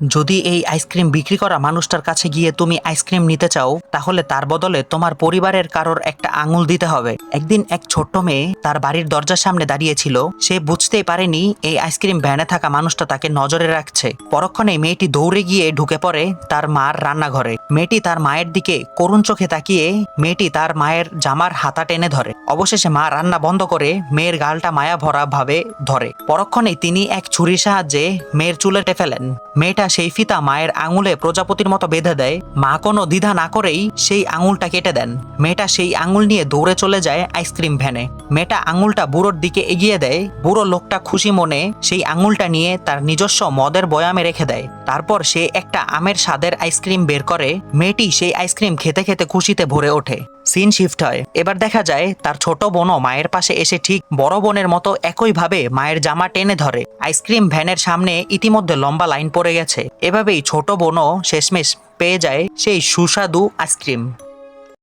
যদি এই আইসক্রিম বিক্রি করা মানুষটার কাছে গিয়ে তুমি আইসক্রিম নিতে চাও, তাহলে তার বদলে তোমার পরিবারের কারোর একটা আঙুল দিতে হবে। একদিন এক ছোট্ট মেয়ে তার বাড়ির দরজার সামনে দাঁড়িয়েছিল। সে বুঝতেই পারেনি এই আইসক্রিম ভ্যানে থাকা মানুষটা তাকে নজরে রাখছে। পরক্ষণে মেয়েটি দৌড়ে গিয়ে ঢুকে পড়ে তার মার রান্নাঘরে। মেয়েটি তার মায়ের দিকে করুণ চোখে তাকিয়ে মেয়েটি তার মায়ের জামার হাতা টেনে ধরে। অবশেষে মা রান্না বন্ধ করে মেয়ের গালটা মায়া ভরা ভাবে ধরে। পরক্ষণেই তিনি এক ছুরির সাহায্যে মেয়ের চুলে কেটে ফেলেন। মেয়েটা সেই ফিতা মায়ের আঙুলে প্রজাপতির মতো বেঁধে দেয়। মা কোনো দ্বিধা না করেই সেই আঙুলটা কেটে দেন। মেয়েটা সেই আঙুল নিয়ে দৌড়ে চলে যায় আইসক্রিম ভ্যানে। মেয়েটা আঙুলটা বুড়োর দিকে এগিয়ে দেয়। বুড়ো লোকটা খুশি মনে সেই আঙুলটা নিয়ে তার নিজস্ব মদের বয়ামে রেখে দেয়। তারপর সে একটা আমের স্বাদের আইসক্রিম বের করে। মেয়েটি সেই আইসক্রিম খেতে খেতে খুশিতে ভরে ওঠে। সিন শিফট হয়। এবার দেখা যায় তার ছোট বোনও মায়ের পাশে এসে ঠিক বড় বোনের মতো একইভাবে মায়ের জামা টেনে ধরে। আইসক্রিম ভ্যানের সামনে ইতিমধ্যে লম্বা লাইন পড়ে গেছে। এভাবেই ছোট বোনও শেষমেশ পেয়ে যায় সেই সুস্বাদু আইসক্রিম।